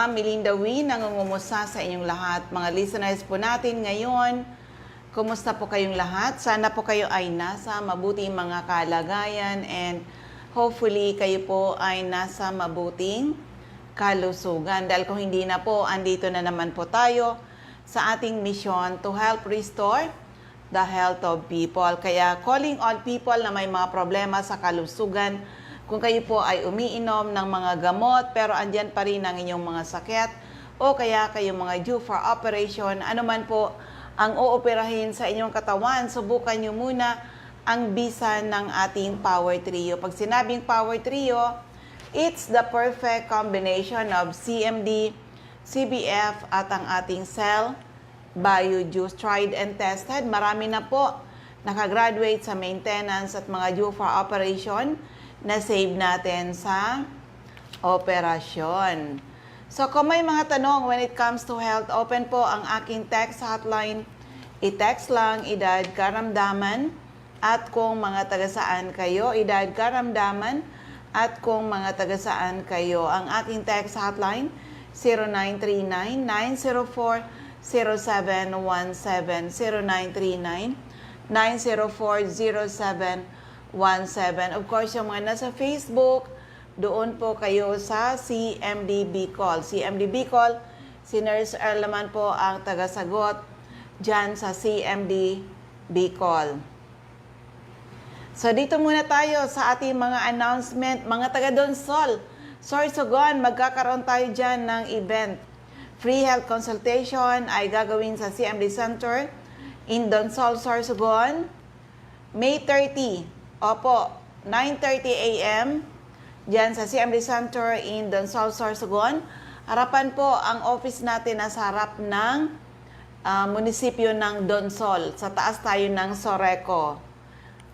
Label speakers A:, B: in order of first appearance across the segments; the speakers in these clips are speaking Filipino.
A: Melinda Wee, nangungumusta sa inyong lahat. Mga listeners po natin ngayon, kumusta po kayong lahat? Sana po kayo ay nasa mabuting mga kalagayan and hopefully kayo po ay nasa mabuting kalusugan. Dahil kung hindi na po, andito na naman po tayo sa ating mission to help restore the health of people. Kaya calling all people na may mga problema sa kalusugan, kung kayo po ay umiinom ng mga gamot pero andyan pa rin ang inyong mga sakit o kaya kayo mga due for operation, ano man po ang ooperahin sa inyong katawan, subukan nyo muna ang bisa ng ating Power Trio. Pag sinabing Power Trio, it's the perfect combination of CMD, CBF at ang ating Cell Bio Juice. Tried and tested. Marami na po nakagraduate sa maintenance at mga due for operation na save natin sa operasyon. So kung may mga tanong when it comes to health, open po ang aking text hotline. I-text lang, edad, karamdaman, at kung mga taga-saan kayo, edad, karamdaman, at kung mga taga-saan kayo. Ang aking text hotline, 0939-904-0717, 0939-904-0717. Of course, yung mga nasa Facebook, doon po kayo sa CMD Bicol. CMD Bicol, si Nurse Earl naman po ang tagasagot dyan sa CMD Bicol. So, dito muna tayo sa ating mga announcement. Mga taga-Donsol, Sorsogon, magkakaroon tayo dyan ng event. Free health consultation ay gagawin sa CMD Center in Donsol, Sorsogon, May 30. Opo, 9:30 a.m. Diyan sa CMD Center in Donsol, Sorsogon. Harapan po ang office natin na sa harap ng munisipyo ng Donsol. Sa taas tayo ng Soreco.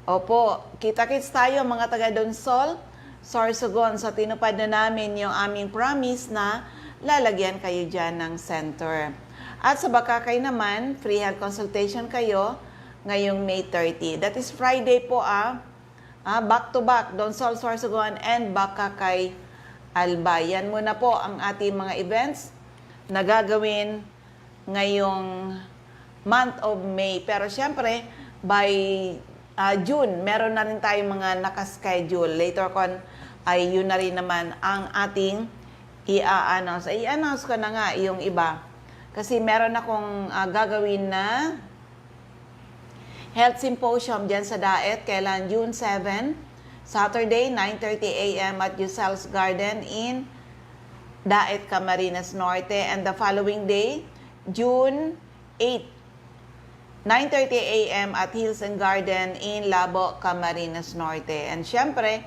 A: Opo, kita-kits tayo mga taga-Donsol, Sorsogon. So tinupad na namin yung aming promise na lalagyan kayo dyan ng center. At sa Bakakay naman, free health consultation kayo ngayong May 30. That is Friday po back-to-back, Donsol, Sorsogon, and Bakakay, Albay. Yan muna po ang ating mga events na gagawin ngayong month of May. Pero syempre, by June, meron na rin tayong mga nakaschedule. Later on, ay yun na rin naman ang ating i-announce. I-announce ko na nga yung iba. Kasi meron akong gagawin na Health Symposium dyan sa Daet, kailan June 7, Saturday, 9:30 a.m. at Yusel's Garden in Daet, Camarines Norte. And the following day, June 8, 9:30 a.m. at Hills and Garden in Labo, Camarines Norte. And syempre,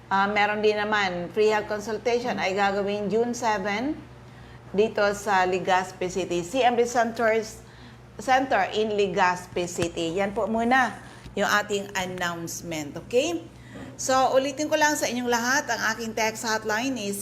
A: meron din naman, free health consultation ay gagawin June 7 dito sa Legazpi City. CMD Center in Legazpi City. Yan po muna yung ating announcement. Okay? So, ulitin ko lang sa inyong lahat. Ang aking text hotline is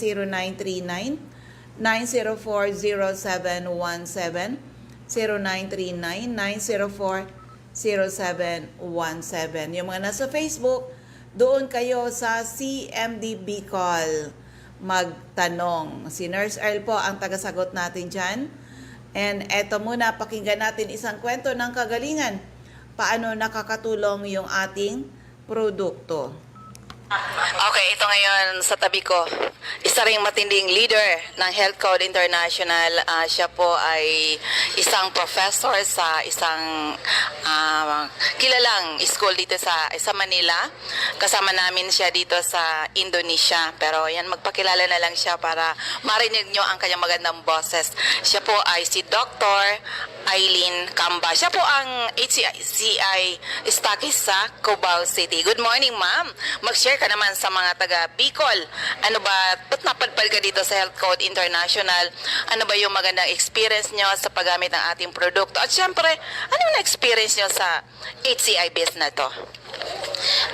A: 0939-904-0717. 0939-904-0717. Yung mga nasa Facebook, doon kayo sa CMD Bicol magtanong. Si Nurse Earl po ang tagasagot natin dyan. And eto muna, pakinggan natin isang kwento ng kagalingan. Paano nakakatulong yung ating produkto.
B: Okay, ito ngayon sa tabi ko. Isa ring matinding leader ng Health Code International. Siya po ay isang professor sa isang kilalang school dito sa Manila. Kasama namin siya dito sa Indonesia. Pero yan, magpakilala na lang siya para marinig nyo ang kanyang magandang boses. Siya po ay si Dr. Eileen Camba. Siya po ang HCI stockist sa Cubao City. Good morning, ma'am. Mag-share ka naman sa mga taga Bicol. Ano ba, ba't napadpad ka dito sa Health Code International? Ano ba yung magandang experience nyo sa paggamit ng ating produkto? At syempre, ano na experience nyo sa HCI business na to?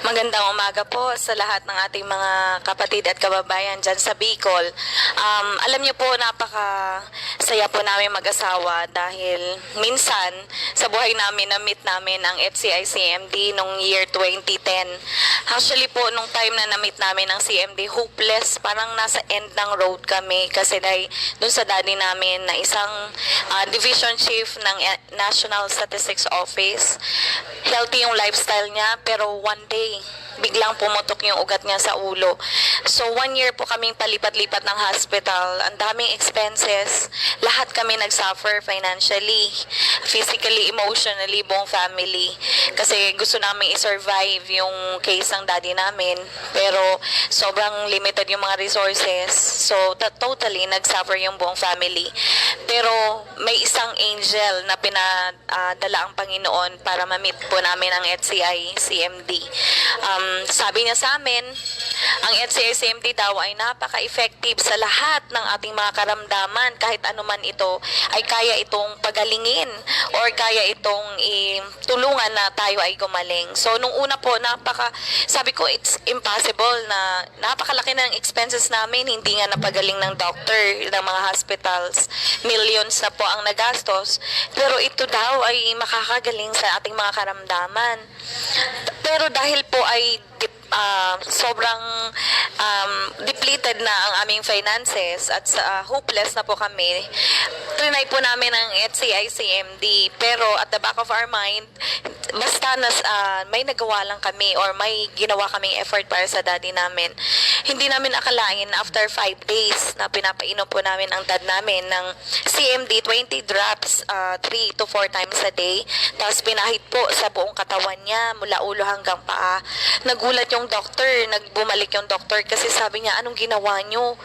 C: Magandang umaga po sa lahat ng ating mga kapatid at kababayan dyan sa Bicol. Alam niyo po, napaka-saya po namin mag-asawa dahil minsan sa buhay namin na-meet namin ang FCI CMD nung year 2010. Actually po, nung time na na-meet namin ang CMD, hopeless, parang nasa end ng road kami kasi dahil dun sa daddy namin na isang division chief ng National Statistics Office. Healthy yung lifestyle niya, pero one day, biglang pumutok yung ugat niya sa ulo. So, 1 year po kaming palipat-lipat ng hospital. Ang daming expenses. Lahat kami nagsuffer financially, physically, emotionally, buong family. Kasi gusto namin i-survive yung case ng daddy namin. Pero, sobrang limited yung mga resources. So, totally nagsuffer yung buong family. Pero, may isang angel na pinadala ang Panginoon para ma-meet po namin ang HCI CMD. Sabi niya sa amin, ang HCI CMD daw ay napaka-effective sa lahat ng ating mga karamdaman. Kahit anuman ito, ay kaya itong pagalingin or kaya itong tulungan na tayo ay gumaling. So, nung una po, sabi ko, it's impossible na napakalaki ng expenses namin, hindi nga napagaling ng doctor, ng mga hospitals. Millions na po ang nagastos. Pero ito daw ay makakagaling sa ating mga karamdaman. Pero dahil po ay sobrang depleted na ang aming finances at hopeless na po kami, trinay po namin ang HCI CMD. Pero at the back of our mind, basta may nagawa lang kami or may ginawa kaming effort para sa daddy namin. Hindi namin akalain after 5 days na pinapainom po namin ang dad namin ng CMD, 20 drops, 3 to 4 times a day. Tapos pinahid po sa buong katawan niya, mula ulo hanggang paa. Nagulat yung doctor, nagbumalik yung doctor kasi sabi niya, anong ginawa niyo?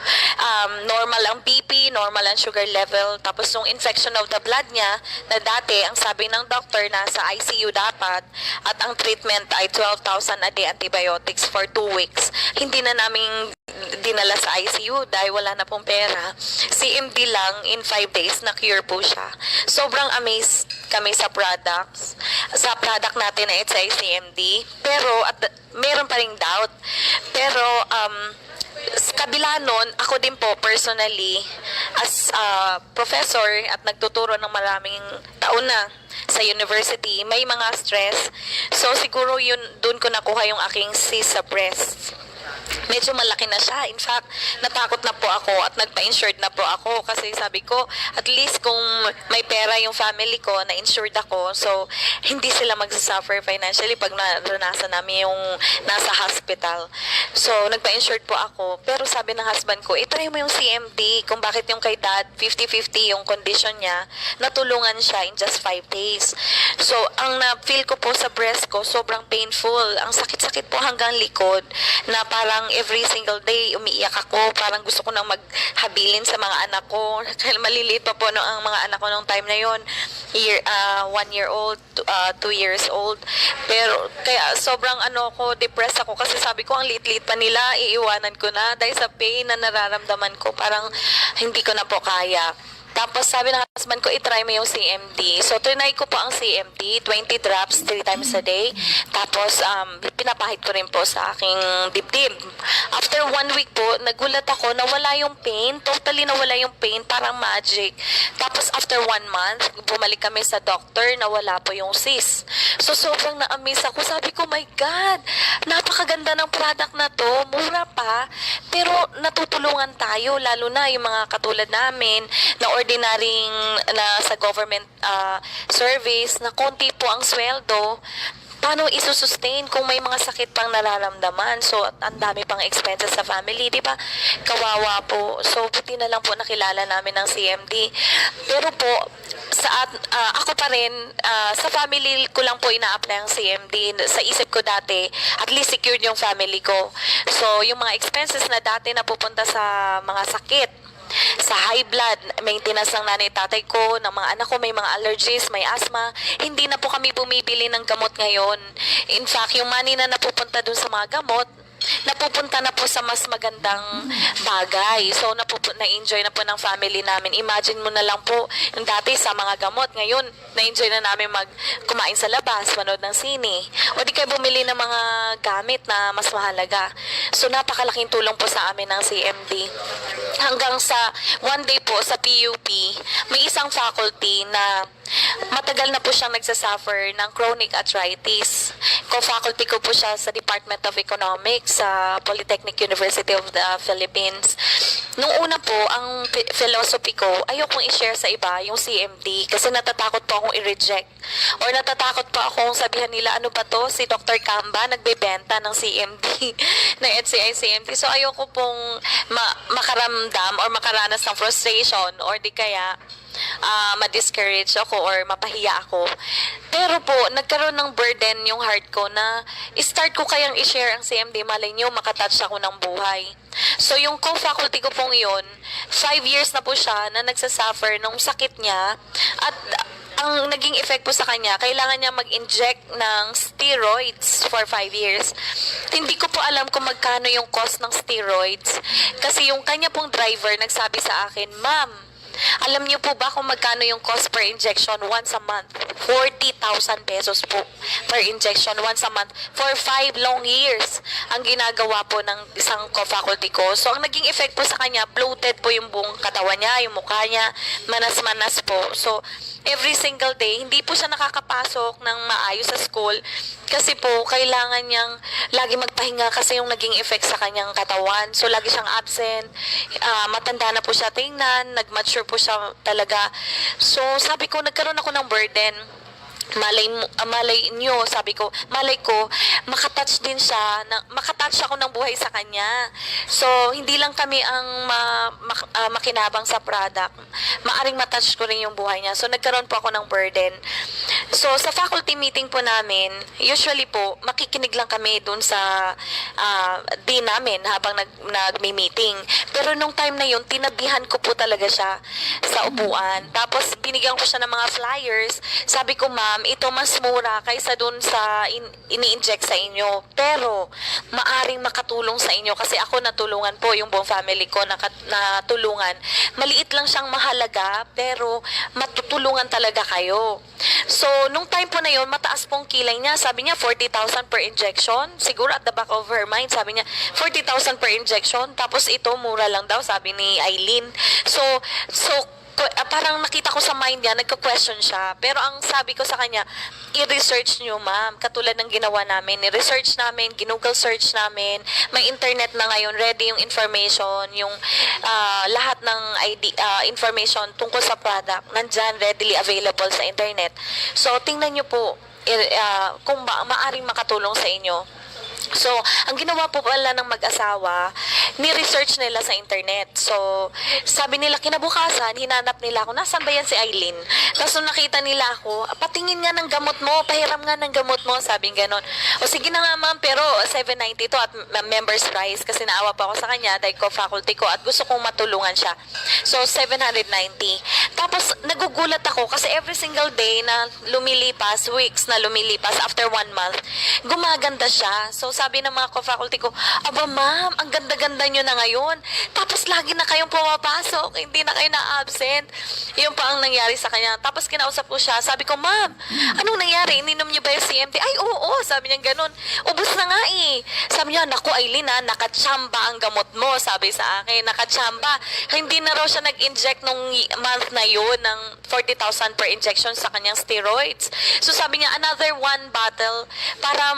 C: Normal ang BP, normal ang sugar level. Tapos yung infection of the blood niya, na dati, ang sabi ng doctor, nasa ICU dapat, at ang treatment ay 12,000 a day antibiotics for 2 weeks. Hindi na namin dinala sa ICU dahil wala na pong pera. CMD lang, in 5 days, na-cure po siya. Sobrang amazed kami sa product natin na HCI CMD. Pero, meron pa ring doubt. Pero, sa kabila nun, ako din po personally, as professor at nagtuturo ng maraming taon na sa university, may mga stress. So, siguro yun, dun ko nakuha yung aking cyst sa breast. Medyo malaki na siya. In fact, natakot na po ako at nagpa-insured na po ako kasi sabi ko, at least kung may pera yung family ko, na-insured ako, so hindi sila magsasuffer financially pag naranasan namin yung nasa hospital. So, nagpa-insured po ako. Pero sabi ng husband ko, try mo yung CMD kung bakit yung kay dad, 50-50 yung condition niya, natulungan siya in just 5 days. So, ang na-feel ko po sa breast ko, sobrang painful. Ang sakit-sakit po hanggang likod na parang every single day umiiyak ako, parang gusto ko nang maghabilin sa mga anak ko. Dahil maliliit pa po ang mga anak ko nung time na yon, 1 year old, 2 years old. Pero kaya sobrang depressed ako kasi sabi ko ang liit-liit pa nila, iiwanan ko na dahil sa pain na nararamdaman ko, parang hindi ko na po kaya. Tapos sabi ng husband ko, itry mo yung CMD. So, trinay ko po ang CMD, 20 drops, 3 times a day. Tapos, pinapahid ko rin po sa aking dibdib. After 1 week po, nagulat ako, nawala yung pain. Totally nawala yung pain, parang magic. Tapos, after 1 month, bumalik kami sa doctor, nawala po yung cyst. So, sobrang na-amaze ako. Sabi ko, my God, napakaganda ng product na to. Mura pa. Pero, natutulungan tayo, lalo na yung mga katulad namin, na ordinaryong na sa government service na konti po ang sweldo. Paano isusustain kung may mga sakit pang nararamdaman? So, ang dami pang expenses sa family, di ba? Kawawa po. So, buti na lang po nakilala namin ng CMD. Pero po, ako pa rin, sa family ko lang po ina-apply ang CMD. Sa isip ko dati, at least secured yung family ko. So, yung mga expenses na dati na pupunta sa mga sakit, sa high blood, maintenance ng nanay tatay ko, ng mga anak ko, may mga allergies, may asthma, hindi na po kami bumibili ng gamot ngayon. In fact, yung money na napupunta dun sa mga gamot, napupunta na po sa mas magandang bagay. So, na-enjoy na po ng family namin. Imagine mo na lang po, yung dati sa mga gamot, ngayon, na-enjoy na namin kumain sa labas, manood ng sine. O di kayo bumili ng mga gamit na mas mahalaga. So, napakalaking tulong po sa amin ng CMD. Hanggang sa one day po sa PUP, may isang faculty na matagal na po siyang nagsasuffer ng chronic arthritis. Co-faculty ko po siya sa Department of Economics sa Polytechnic University of the Philippines. Nung una po, ang philosophy ko, ayokong i-share sa iba yung CMD kasi natatakot po akong i-reject. Or natatakot po akong sabihan nila, ano ba to? Si Dr. Kamba nagbebenta ng CMD, ng HCI CMD. So ayoko pong makaramdam or makaranas ng frustration or di kaya ma-discourage ako or mapahiya ako. Pero po, nagkaroon ng burden yung heart ko na start ko kayang i-share ang CMD. Malay nyo, makatouch ako ng buhay. So, yung co-faculty ko pong yun, 5 years na po siya na nagsasuffer nung sakit niya at ang naging effect po sa kanya, kailangan niya mag-inject ng steroids for 5 years. Hindi ko po alam kung magkano yung cost ng steroids kasi yung kanya pong driver nagsabi sa akin, Ma'am, alam niyo po ba kung magkano yung cost per injection once a month? 40,000 pesos po per injection once a month for 5 long years ang ginagawa po ng isang co-faculty ko. So, ang naging effect po sa kanya, bloated po yung buong katawan niya, yung mukha niya, manas-manas po. So, every single day, hindi po siya nakakapasok ng maayos sa school kasi po, kailangan niyang lagi magpahinga kasi yung naging effect sa kanyang katawan. So, lagi siyang absent. Matanda na po siya tingnan, nag-mature po siya talaga. So, sabi ko, nagkaroon ako ng burden. Malay nyo, sabi ko, malay ko, makatouch din siya, makatouch ako ng buhay sa kanya. So, hindi lang kami ang makinabang sa product, maaring matouch ko rin yung buhay niya. So, nagkaroon po ako ng burden. So, sa faculty meeting po namin, usually po, makikinig lang kami dun sa dean namin habang nagmi-meeting. Pero nung time na yun, tinabihan ko po talaga siya sa upuan. Tapos, binigyan ko siya ng mga flyers. Sabi ko, ma'am, ito mas mura kaysa dun sa ini-inject sa inyo. Pero, maaring makatulong sa inyo kasi ako natulungan po yung buong family ko natulungan. Maliit lang siyang mahalaga, pero matutulungan talaga kayo. So, nung time po na yun, mataas pong kilay niya. Sabi niya, 40,000 per injection. Siguro at the back of her mind, sabi niya, 40,000 per injection. Tapos ito, mura lang daw, sabi ni Eileen. So, parang nakita ko sa mind niya, nagka-question siya. Pero ang sabi ko sa kanya, i-research nyo, ma'am. Katulad ng ginawa namin. I-research namin, ginoogle search namin. May internet na ngayon, ready yung information, yung lahat ng information tungkol sa product, nandyan, readily available sa internet. So, tingnan nyo po kung maaring makatulong sa inyo. So, ang ginawa po pala ng mag-asawa, ni-research nila sa internet. So, sabi nila, kinabukasan, hinanap nila ako, nasan ba yan si Eileen? Tapos nung nakita nila ako, patingin nga ng gamot mo, pahiram nga ng gamot mo, sabing ganon. O sige na nga ma'am, pero 790 to at member's price kasi naawa pa ako sa kanya dahil co-faculty ko at gusto kong matulungan siya. So, 790. Tapos, nagugulat ako kasi every single day na lumilipas, weeks na lumilipas after 1 month, gumaganda siya. So, sabi ng mga co-faculty ko, aba ma'am, ang ganda-ganda nyo na ngayon. Tapos lagi na kayong pumapasok, hindi na kayo na-absent. Yun pa ang nangyari sa kanya. Tapos kinausap ko siya, sabi ko, ma'am, anong nangyari? Ininom niyo ba yung CMD? Ay, oo, sabi niya ganun. Ubus na nga eh. Sabi niya, naku Eileen ha, nakatsamba ang gamot mo, sabi sa akin, nakatsamba. Hindi na raw siya nag-inject nung month na yun ng 40,000 per injection sa kanyang steroids. So sabi niya, another 1 bottle para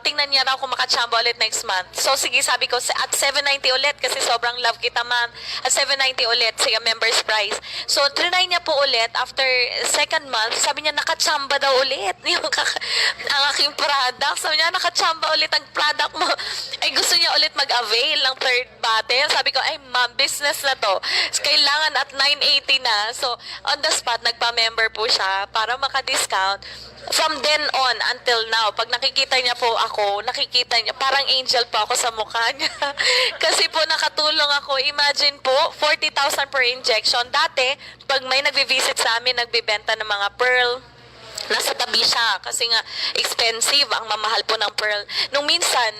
C: tingnan niya raw kung makatsamba ulit next month. So, sige, sabi ko, at 790 ulit kasi sobrang love kita, ma'am. At 790 ulit sa member's price. So, trinay niya po ulit after 2nd month. Sabi niya, nakatsamba daw ulit ang aking product. Sabi niya, nakatsamba ulit ang product mo. Ay, gusto niya ulit mag-avail ng 3rd bottle. Sabi ko, ay, ma'am, business na to. Kailangan at 980 na. So, on the spot, nagpa-member po siya para maka-discount. From then on until now, pag nakikita niya po ako, nakikita niya, parang angel po ako sa mukha niya. Kasi po nakatulong ako. Imagine po, 40,000 per injection. Dati, pag may nagbe-visit sa amin, nagbebenta ng mga pearl, nasa tabi siya kasi nga expensive ang mamahal po ng pearl. Nung minsan,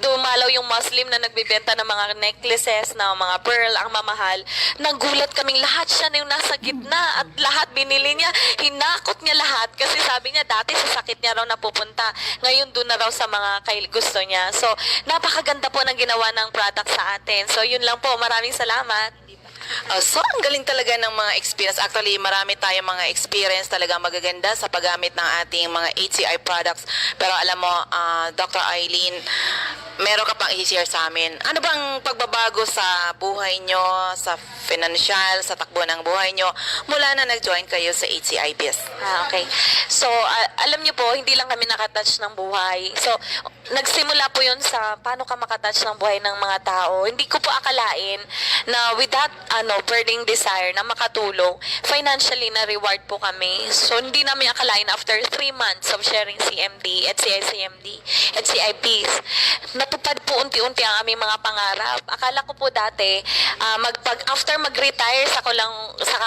C: dumalaw yung Muslim na nagbibenta ng mga necklaces na mga pearl ang mamahal. Nagulat kaming lahat siya na yung nasa gitna at lahat binili niya. Hinakot niya lahat kasi sabi niya dati sa sakit niya raw napupunta. Ngayon doon na raw sa mga gusto niya. So, napakaganda po ng ginawa ng product sa atin. So, yun lang po. Maraming salamat.
B: So, ang galing talaga ng mga experience. Actually, marami tayong mga experience talaga magaganda sa paggamit ng ating mga HCI products. Pero alam mo, Dr. Eileen, meron ka pang i-share sa amin. Ano bang pagbabago sa buhay nyo, sa financial, sa takbo ng buhay nyo, mula na nag-join kayo sa HCI BIS?
C: Okay. So, alam niyo po, hindi lang kami nakatouch ng buhay. So, nagsimula po yun sa paano ka makatouch ng buhay ng mga tao. Hindi ko po akalain na with that burning desire na makatulong, financially na reward po kami. So, hindi namin akalain after 3 months of sharing CMD at CICMD at CIPs, natupad po unti-unti ang aming mga pangarap. Akala ko po dati, after mag-retire, saka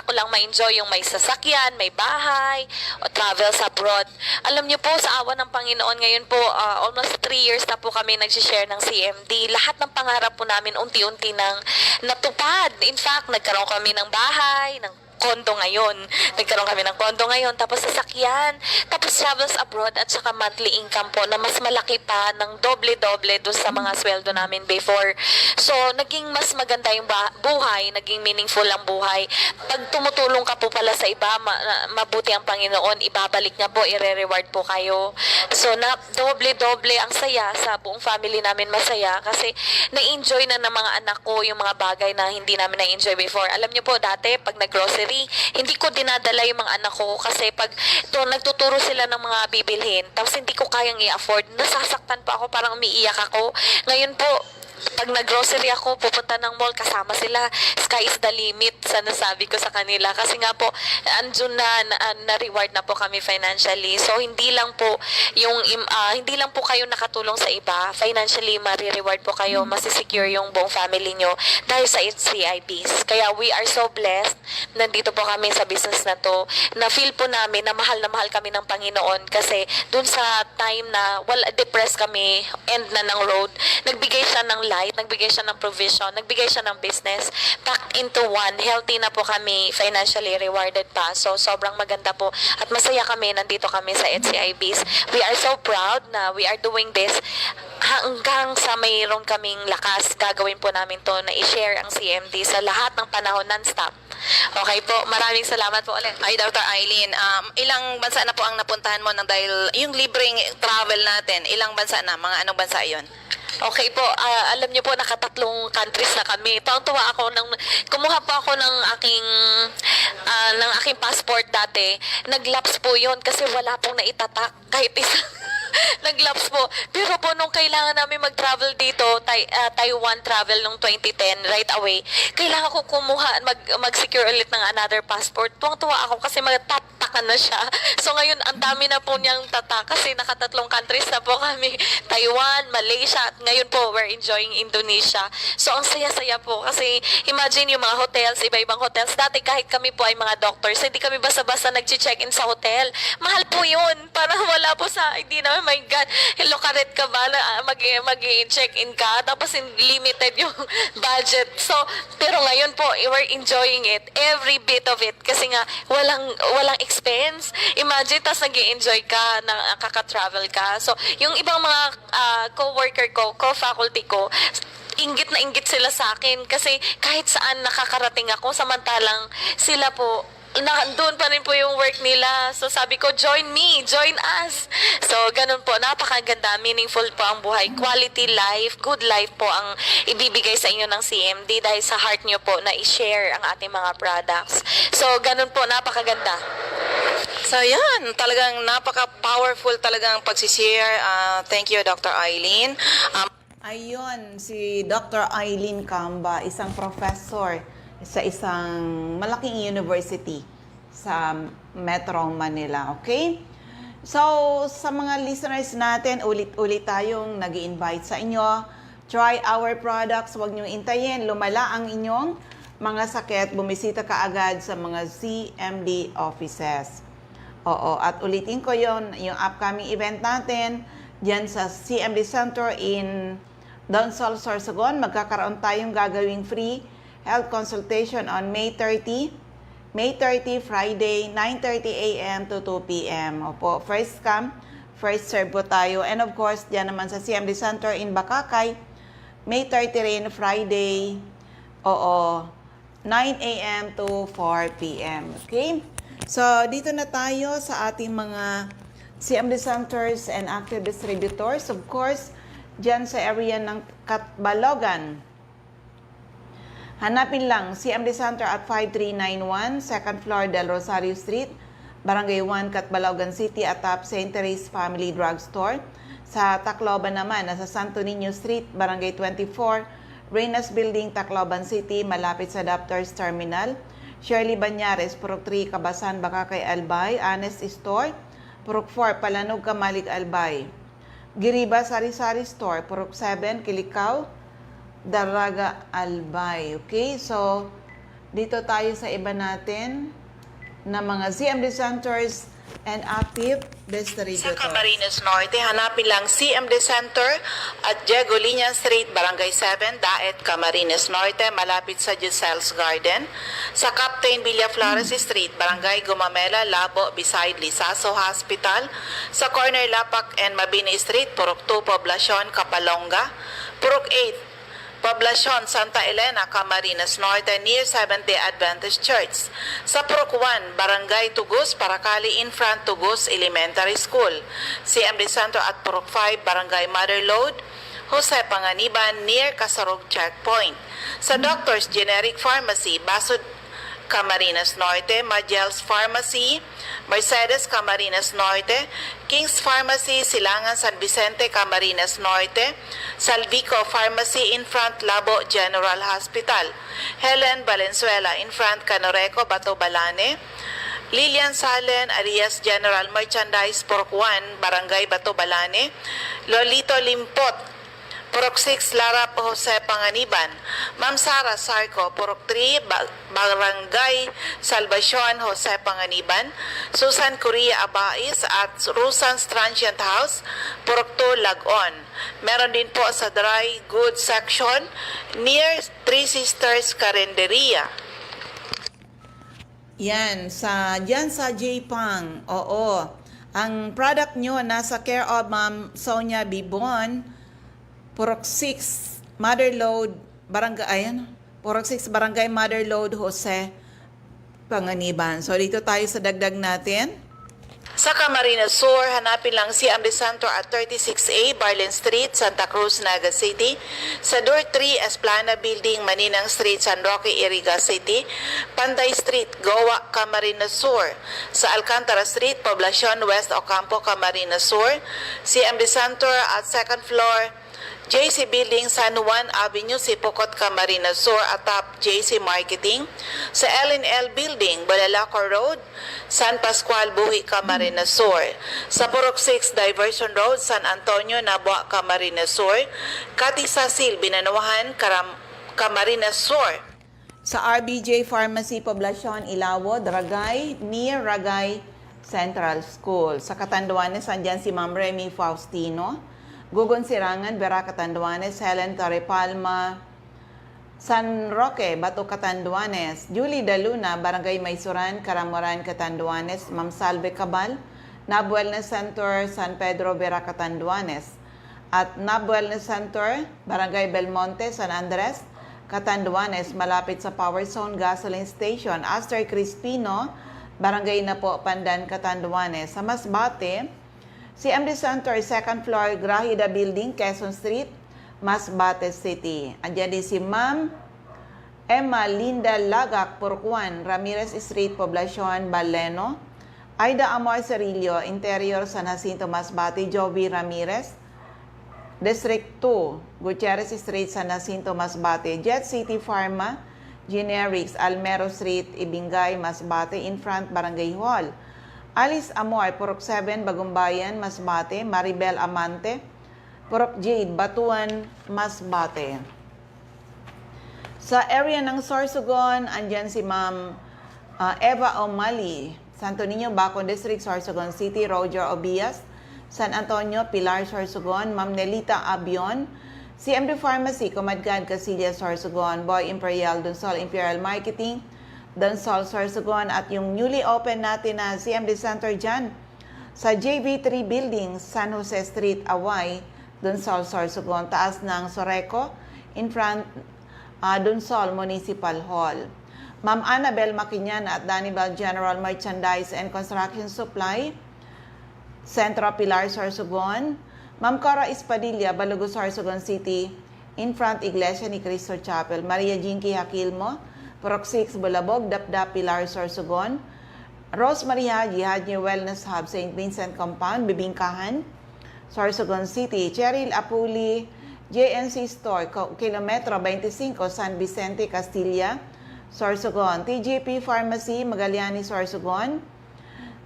C: ko lang ma-enjoy yung may sasakyan, may bahay, o travels abroad. Alam niyo po, sa awa ng Panginoon, ngayon po, almost 3 years na po kami nag-share ng CMD. Lahat ng pangarap po namin unti-unti nang natupad. In fact, nagkaroon kami ng bahay, ng kondo ngayon. Nagkaroon kami ng kondo ngayon, tapos sasakyan, tapos travels abroad at saka monthly income po na mas malaki pa ng doble-doble doon sa mga sweldo namin before. So, naging mas maganda yung buhay, naging meaningful ang buhay. Pag tumutulong ka po pala sa iba, mabuti ang Panginoon, ibabalik niya po, ire-reward po kayo. So, na doble-doble ang saya sa buong family namin, masaya kasi na-enjoy na ng mga anak ko yung mga bagay na hindi namin na-enjoy before. Alam niyo po, dati pag nag-grocery, hindi ko dinadala yung mga anak ko kasi pag nagtuturo sila ng mga bibilhin, tapos hindi ko kayang i-afford, nasasaktan pa ako, parang umiiyak ako. Ngayon po, pag nag-grocery ako, pupunta ng mall, kasama sila. Sky is the limit sa nasabi ko sa kanila. Kasi nga po, andun na-reward na po kami financially. So, hindi lang po kayo nakatulong sa iba. Financially, mari-reward po kayo. Masisecure yung buong family nyo dahil sa CIBs. Kaya we are so blessed. Nandito po kami sa business na to. Na-feel po namin na mahal kami ng Panginoon. Kasi dun sa time na depressed kami, end na ng road, nagbigay siya ng light, nagbigay siya ng provision, nagbigay siya ng business, packed into one. Healthy na po kami, financially rewarded pa. So, sobrang maganda po. At masaya kami, nandito kami sa HCIBs. We are so proud na we are doing this hanggang sa mayroon kaming lakas. Gagawin po namin to na i-share ang CMD sa lahat ng panahon non-stop. Okay po, maraming salamat po ulit.
B: Ay, Dr. Eileen, ilang bansa na po ang napuntahan mo dahil yung libreng travel natin, ilang bansa na? Mga anong bansa yon?
C: Okay po, alam niyo po, nakatatlong countries na kami. Tuwa ako kumuha po ako ng aking passport dati. Nag-lapse po yun kasi wala pong naitatak kahit isa. Nag-lapse po. Pero po, nung kailangan namin mag-travel dito, Taiwan travel nung 2010, right away, kailangan ko mag-secure ulit ng another passport. Tuwang-tuwa ako kasi magtatakan na siya. So ngayon, ang dami na po niyang tatak kasi nakatatlong countries na po kami. Taiwan, Malaysia, at ngayon po, we're enjoying Indonesia. So ang saya-saya po kasi imagine yung mga hotels, iba-ibang hotels. Dati kahit kami po ay mga doctors, hindi kami basta-basta nag-check-in sa hotel. Mahal po yun. Parang wala po sa, hindi na, my God, hello, karet ka ba na mag-check-in ka, tapos limited yung budget. So, pero ngayon po, we're enjoying it, every bit of it, kasi nga, walang expense. Imagine, tapos nag-enjoy ka, kaka-travel ka. So, yung ibang mga co-worker ko, co-faculty ko, inggit na inggit sila sa akin kasi kahit saan nakakarating ako, samantalang sila po, doon pa rin po yung work nila. So sabi ko, join me, join us. So ganun po, napakaganda, meaningful po ang buhay. Quality life, good life po ang ibibigay sa inyo ng CMD dahil sa heart nyo po na i-share ang ating mga products. So ganun po, napakaganda.
B: So yan, talagang napaka-powerful talagang pagsishare. Thank you, Dr. Eileen.
A: Ayun, si Dr. Eileen Camba, isang professor sa isang malaking university sa Metro Manila, okay? So, sa mga listeners natin, ulit-ulit tayong nag-i-invite sa inyo. Try our products, huwag niyong intayin, lumala ang inyong mga sakit, bumisita ka agad sa mga CMD offices. Oo, at ulitin ko yon yung upcoming event natin dyan sa CMD Center in Donsol, Sorsogon. Magkakaroon tayong gagawing free health consultation on May 30, Friday, 9:30 a.m. to 2 p.m. Opo, first come, first serve po tayo. And of course, dyan naman sa CMD Center in Bakakay, May 30 rin, Friday, 9 a.m. to 4 p.m. Okay? So, dito na tayo sa ating mga CMD centers and active distributors. Of course, dyan sa area ng Catbalogan. Hanapin lang CMD Center at 5391, second floor Del Rosario Street, Barangay 1, Catbalogan City, atop St. Therese Family Drugstore. Sa Tacloban naman, nasa Santo Niño Street, Barangay 24, Reynas Building, Tacloban City, malapit sa Doctors Terminal. Shirley Banyares, Purok 3, Kabasan, Bakakay, Albay. Honest Store, Purok 4, Palanog, Kamalig, Albay. Giriba, Sari-Sari Store, Purok 7, Kilikaw, Daraga, Albay. Okay, so dito tayo sa iba natin na mga CMD centers and active distributors.
B: Sa Camarines Norte, hanapin lang CMD Center at Diego Liña Street, Barangay 7, Daet, Camarines Norte, malapit sa Giselle's Garden. Sa Captain Villaflores Street, Barangay Gumamela, Labo, beside Lisaso Hospital. Sa corner Lapak and Mabini Street, Purok 2, Poblacion, Kapalonga. Purok 8, Poblacion, Santa Elena, Camarines Norte, near Seventh-day Adventist Church. Sa Purok 1, Barangay Tugus, Paracali, in front Tugus Elementary School. CMD Center at Purok 5, Barangay Motherlode, Jose Panganiban, near Kasarog Checkpoint. Sa Doctors Generic Pharmacy, Basud, Camarines Norte, Magel's Pharmacy, Mercedes, Camarines Norte, King's Pharmacy, Silangan, San Vicente, Camarines Norte, Salvico Pharmacy, in front Labo General Hospital, Helen Valenzuela, in front Canoreco, Bato Balane, Lilian Salen, Arias General Merchandise, Purok 1, Barangay Bato Balane, Lolito Limpot, Purok 6, Larap, Jose Panganiban. Ma'am Sara Sarco, Purok 3, Barangay Salvacion, Jose Panganiban. Susan Correa Abais at Rusan's Transient House, Purok 2, Lagon. Meron din po sa Dry Goods Section near Three Sisters Carinderia.
A: Yan, dyan sa J-Pang. Oo. Ang product nyo nasa care of Ma'am Sonia Bibon, Purok 6, Motherlode, Purok 6, Barangay Motherlode, Jose Panganiban. So, dito tayo sa dagdag natin.
B: Sa Camarines Sur, hanapin lang CMD Center at 36A, Barlin Street, Santa Cruz, Naga City. Sa Door 3, Esplana Building, Maninang Street, San Roque, Iriga City. Panday Street, Goa, Camarines Sur. Sa Alcantara Street, Poblacion, West Ocampo, Camarines Sur. CMD Center at second floor, JC Building, San Juan Avenue, Sipocot, Camarines Sur, atop JC Marketing. Sa L&L Building, Balalacor Road, San Pascual, Buhi, Camarines Sur. Sa Purok 6, Diversion Road, San Antonio, Nabua, Camarines Sur. Katisasil, Binanuhan, Camarines Sur.
A: Sa RBJ Pharmacy, Poblacion, Ilawod, Ragay, near Ragay Central School. Sa Catanduanes, andyan si Ma'am Remy Faustino. Gugon Sirangan, Vera Catanduanes, Helen Tarepalma, San Roque, Bato Catanduanes, Julie Daluna, Barangay Maysuran, Karamoran, Catanduanes, Ma'am Salve Cabal, NAB Wellness Center, San Pedro, Vera Catanduanes, at NAB Wellness Center, Barangay Belmonte, San Andres, Catanduanes, malapit sa Power Zone Gasoline Station, Aster Crispino, Barangay Napo, Pandan, Catanduanes. Sa Masbate, CMD Center, second floor, Grahida Building, Quezon Street, Masbate City. Andiyan din si Ma'am Emma Linda Lagak, Purok 1, Ramirez Street, Poblacion, Baleno. Aida Amor Cerillo, Interior, San Jacinto, Masbate, Jovi Ramirez. District 2, Gutierrez Street, San Jacinto, Masbate. Jet City Pharma, Generics, Almero Street, Ibingay, Masbate, in front, Barangay Hall. Alice Amor, Purok 7, Bagumbayan, Masbate. Maribel Amante, Purok Jade, Batuan, Masbate. Sa area ng Sorsogon, andyan si Ma'am Eva O'Malley. Santo Niño, Bacon District, Sorsogon City, Roger Obias. San Antonio, Pilar, Sorsogon, Ma'am Nelita Abion. CMD Pharmacy, Comadgan, Casillas, Sorsogon, Boy Imperial, Donsol Imperial Marketing, Donsol, Sorsogon, at yung newly open natin na CMD Center dyan sa JV3 Building, San Jose Street, Away, Donsol, Sorsogon, taas ng Soreco, in front Donsol Municipal Hall. Ma'am Annabel Maquinyan at Danibal General Merchandise and Construction Supply, Centro Pilar, Sorsogon. Ma'am Cora Espadilla, Balugo, Sorsogon City, in front Iglesia ni Cristo Chapel. Maria Jinky Hakilmo, Purok 6, Bulabog, Dapdap, Pilar, Sorsogon. Rose Maria, Jihad New Wellness Hub, St. Vincent Compound, Bibingkahan, Sorsogon City. Cheryl Apuli, JNC Store, Kilometro 25, San Vicente, Castilla, Sorsogon. TGP Pharmacy, Magallanes, Sorsogon.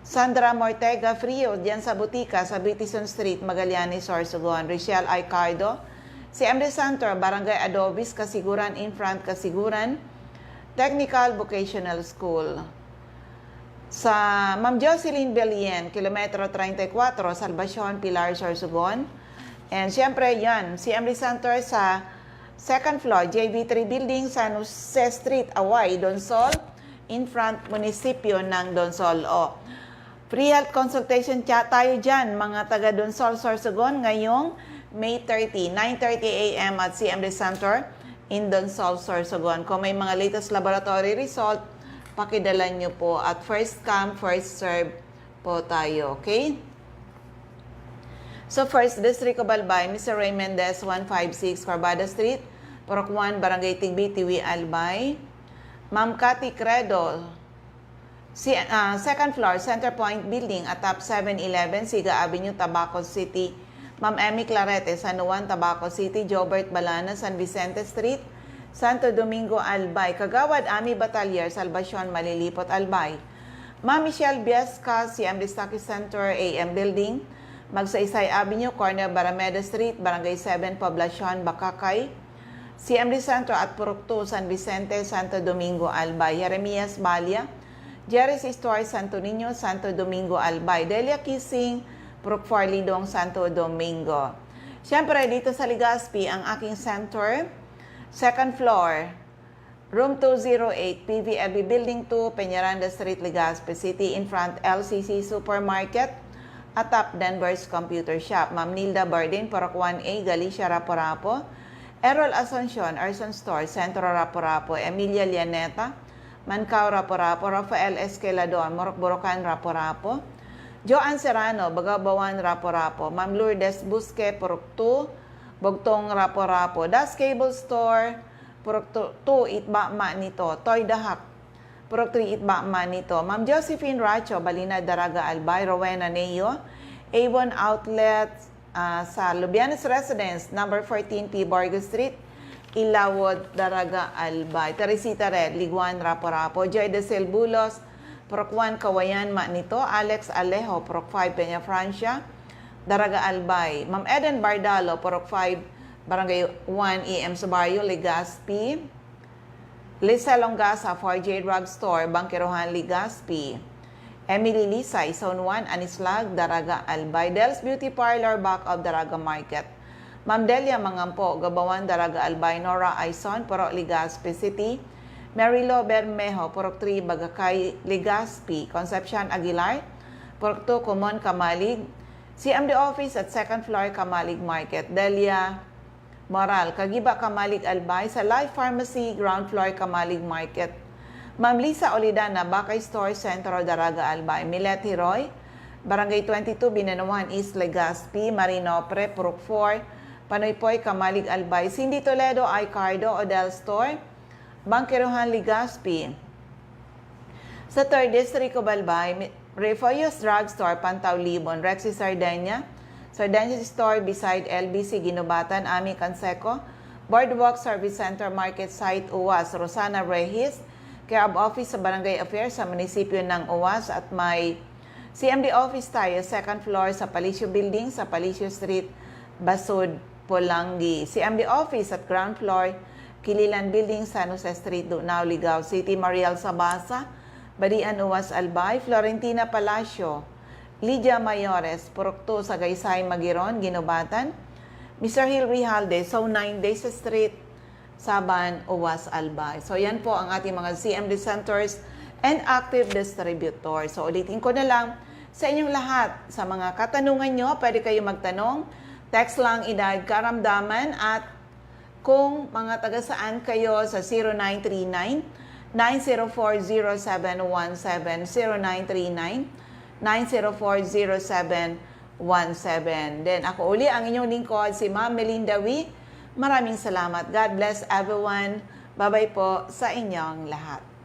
A: Sandra Mortega Frio, diyan sa Butika, sa Bitison Street, Magallanes, Sorsogon. Richelle Aicardo, CMD Center, Barangay Adobis, Kasiguran, in front Kasiguran, Technical Vocational School. Sa Ma'am Jocelyn Belien, Kilometro 34, Salvacion, Pilar, Sorsogon. And siyempre yan, CMD Center sa second floor, JV3 Building, San Jose Street, Away, Donsol, in front munisipyo ng Donsol. Free health consultation chat tayo dyan, mga taga Donsol, Sorsogon, ngayong May 30, 9:30 a.m. at CMD Center in Donsol, Sorsogon. Kung may mga latest laboratory result, pakidala nyo po at first come, first serve po tayo, okay? So, First District of Albay, Mr. Ray Mendez, 156 Corbada Street, Purok 1, Barangay Tigbi, Tiwi, Albay. Ma'am Cathy Credo, second floor, Center Point Building, atap 711, Siga Avenue, Tabaco City. Ma'am Emmy Clarete, San Juan, Tabaco City. Jobert Balana, San Vicente Street, Santo Domingo, Albay. Kagawad Ami Batalyer, Salvacion, Malilipot, Albay. Ma'am Michelle Biesca, CMD Stocky Center, AM Building, Magsaysay Avenue, corner Barameda Street, Barangay 7, Poblacion, Bakakay. CMD Center at Purok 2, San Vicente, Santo Domingo, Albay. Jeremias Balia, Jerry's Store, Santo Niño, Santo Domingo, Albay. Delia Kissing, Purok 4, Lidong, Santo Domingo. Siyempre, dito sa Legazpi, ang aking center, second floor, room 208, PVLB Building 2, Peñaranda Street, Legazpi City, in front LCC Supermarket, atap Denver's Computer Shop. Ma'am Nilda Bardin, Purok 1A, Galicia, Rapo-Rapo. Errol Asuncion, Arson Store, Centro, Rapo-Rapo. Emilia Lianeta, Mancao, Rapo-Rapo. Rafael Esqueladon, Morok-Borocan, Rapo-Rapo. Joanne Serrano, Bagabawan, Rapo-Rapo. Ma'am Lourdes Busque, Purok 2, Bugtong, Rapo-Rapo. Das Cable Store, Purok 2, Itbama nito. Toy Dahak, Purok 3, Itbama nito. Ma'am Josephine Racho, Balina, Daraga, Albay. Rowena Neo, Avon Outlet, sa Lubianes Residence, number 14P, Borgo Street, Ilawod, Daraga, Albay. Teresita Red, Liguan, Rapo-Rapo. Joy de Bulos, Purok 1, Kawayan, Manito. Alex Alejo, Purok 5, Peña Francia, Daraga, Albay. Ma'am Eden Bardalo, Purok 5, Barangay 1, EM Subayo, Legazpi. Lisa Longasa, 4J Drug Store, Bangkirohan, Legazpi. Emily Lisay, Zone 1, Anislag, Daraga, Albay. Del's Beauty Parlor, back of Daraga Market. Ma'am Delia Mangampo, Gabawan, Daraga, Albay. Nora Aison, Purok, Legazpi City. Marilo Bermejo, Purok 3, Bagakay, Legazpi. Concepcion Aguilar, Purok 2, Kumon, Kamalig. CMD Office at second floor, Kamalig Market. Delia Moral, Kagiba, Kamalig, Albay. Sa Life Pharmacy, ground floor, Kamalig Market. Ma'am Lisa Olidana, Bakay Store, Centro, Daraga, Albay. Milet Hiroy, Barangay 22, Binanuan East, Legazpi. Marinopre, Purok 4, Panoypoy, Kamalig, Albay. Cindy Toledo, Aicardo, Odell Store, Bangkirohan, Legazpi. Sa 3rd District of Albay, Refuyos Drug Store, Pantaw, Libon. Rexy Sardenia, Sardenia Store beside LBC, Ginubatan, Ami Canseco. Boardwalk Service Center, Market Site, UWAS. Rosana Rehis, Care of Office sa Barangay Affairs sa munisipyo ng UWAS. At may CMD Office tayo, second floor sa Palicio Building, sa Palicio Street, Basud, Polangi. CMD Office at ground floor, Kililan Building, San Jose Street, Dunao, Ligao City. Mariel Sabasa, Barian Uwas Albay, Florentina Palacio, Lydia Mayores, Purokto, Sagaysay, Magiron, Ginobatan, Mr. Hilary Halde, So 9 Days Street, Saban, Uwas Albay. So yan po ang ating mga CMD centers and active distributors. So ulitin ko na lang sa inyong lahat, sa mga katanungan nyo, pwede kayo magtanong. Text lang edad karamdaman at kung mga taga saan kayo sa 0939-9040717, 0939-9040717. Then ako uli ang inyong lingkod, si Ma'am Melinda Wee. Maraming salamat. God bless everyone. Bye-bye po sa inyong lahat.